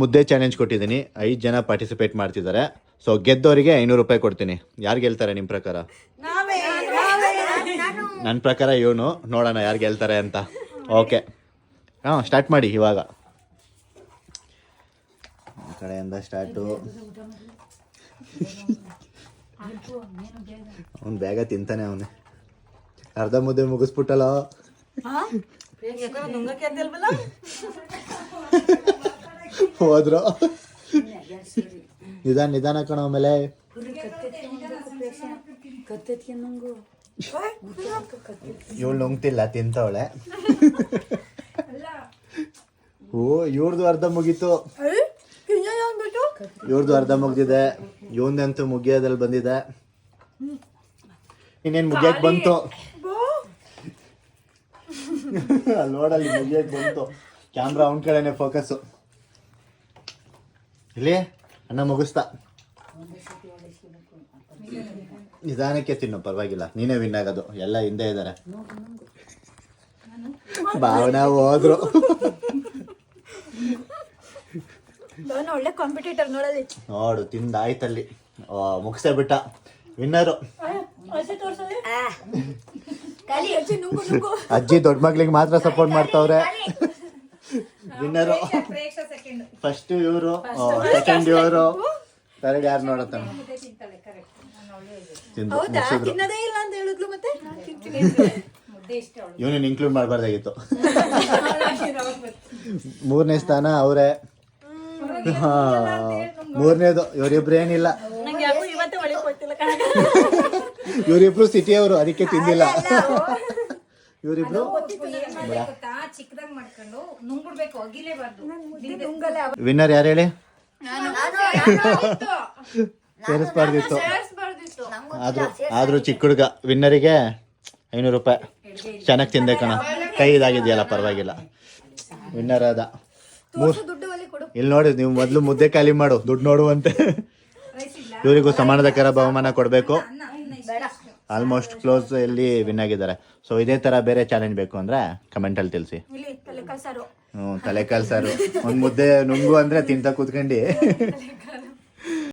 ಮುದ್ದೆ ಚಾಲೆಂಜ್ ಕೊಟ್ಟಿದ್ದೀನಿ, 5 ಜನ ಪಾರ್ಟಿಸಿಪೇಟ್ ಮಾಡ್ತಿದ್ದಾರೆ. ಸೊ ಗೆದ್ದವರಿಗೆ 500 ರೂಪಾಯಿ ಕೊಡ್ತೀನಿ. ಯಾರು ಗೆಲ್ತಾರೆ ನಿಮ್ಮ ಪ್ರಕಾರ? ನನ್ನ ಪ್ರಕಾರ ಇವನು. ನೋಡೋಣ ಯಾರು ಗೆಲ್ತಾರೆ ಅಂತ. ಓಕೆ, ಸ್ಟಾರ್ಟ್ ಮಾಡಿ ಇವಾಗ. ಈ ಕಡೆಯಿಂದ ಸ್ಟಾರ್ಟು. ಅವನು ಬೇಗ ತಿಂತಾನೆ. ಅವನೇ ಅರ್ಧ ಮುದ್ದೆ ಮುಗಿಸ್ಬಿಟ್ಟಲ್ಲ. ಹೋದ್ರು. ನಿಧಾನ ಕಣ. ಆಮೇಲೆ ಇವಳು ನುಂಗ್ತಿಲ್ಲ, ತಿಂತವಳೆ. ಓ, ಇವ್ರದ್ದು ಅರ್ಧ ಮುಗೀತು. ಇವ್ರದ್ದು ಅರ್ಧ ಮುಗ್ದಿದೆ. ಇವಂದಂತೂ ಮುಗಿಯೋದಲ್ಲಿ ಬಂದಿದೆ. ಇನ್ನೇನು ಮುಗಿಯಕ್ ಬಂತು. ಅಲ್ಲಿ ನೋಡಲ್ಲಿ ಮುಗಿಯಕ್ ಬಂತು. ಕ್ಯಾಮ್ರಾ ಅವನ ಕಡೆನೆ ಫೋಕಸ್ಸು. ಇಲ್ಲಿ ಅಣ್ಣ ಮುಗಿಸ್ತಾ. ನಿಧಾನಕ್ಕೆ ತಿನ್ನು, ಪರವಾಗಿಲ್ಲ. ನೀನೇ ವಿನ್ ಆಗೋದು. ಎಲ್ಲ ಹಿಂದೆ ಇದ್ದಾರೆ. ಭಾವನಾ ಹೋದ್ರು. ಒಳ್ಳೆ ಕಾಂಪಿಟೇಟರ್ ನೋಡಲಿ. ನೋಡು, ತಿಂದಾಯ್ತಲ್ಲಿ. ಮುಗಿಸೇ ಬಿಟ್ಟ ವಿನ್ನರು. ಅಜ್ಜಿ ದೊಡ್ಡ ಮಕ್ಳಿಗೆ ಮಾತ್ರ ಸಪೋರ್ಟ್ ಮಾಡ್ತಾವ್ರೆ. ವಿನ್ನರು ಫಸ್ಟ್ ಇವರು, ಸೆಕೆಂಡ್ ಇವರು, ಥರ್ಡ್ ಯಾರು ನೋಡತ್ತ. ಇವನನ್ನು ಇನ್ಕ್ಲೂಡ್ ಮಾಡಬಾರ್ದಾಗಿತ್ತು. 3ನೇ ಸ್ಥಾನ ಅವರೇ. ಮೂರನೇದು ಇವರಿಬ್ರು ಏನಿಲ್ಲ. ಇವರಿಬ್ರು ಸಿಟಿಯವರು, ಅದಕ್ಕೆ ತಿಂದಿಲ್ಲ. ಇವರಿಬ್ರು ವಿನ್ನರ್ ಯಾರು ಹೇಳಿ? ಸೇರಿಸ್ಬಾರ್ದಿತ್ತು. ಆದ್ರೂ ಚಿಕ್ಕ ಹುಡುಗ ವಿನ್ನರಿಗೆ 500 ರೂಪಾಯಿ. ಚೆನ್ನಾಗಿ ತಿಂದೆ ಕಣ. ಕೈ ಇದಾಗಿದೆಯಲ್ಲ, ಪರವಾಗಿಲ್ಲ. ವಿನ್ನರ್ ಆದ. ಇಲ್ಲಿ ನೋಡಿ, ನೀವು ಮೊದಲು ಮುದ್ದೆ ಖಾಲಿ ಮಾಡು, ದುಡ್ಡು ನೋಡುವಂತೆ. ಇವರಿಗೂ ಸಮಾನದ ಬಹುಮಾನ ಕೊಡಬೇಕು. ಆಲ್ಮೋಸ್ಟ್ ಕ್ಲೋಸ್ ಎಲ್ಲಿ ವಿನ್ ಆಗಿದ್ದಾರೆ. ಸೊ ಇದೇ ತರ ಬೇರೆ ಚಾಲೆಂಜ್ ಬೇಕು ಅಂದ್ರೆ ಕಮೆಂಟಲ್ಲಿ ತಿಳಿಸಿ. ತಲೆಕಾಲ್ ಸಾರು. ಒಂದು ಮುದ್ದೆ ನುಂಗು ಅಂದ್ರೆ ತಿಂತ ಕೂತ್ಕೊಂಡು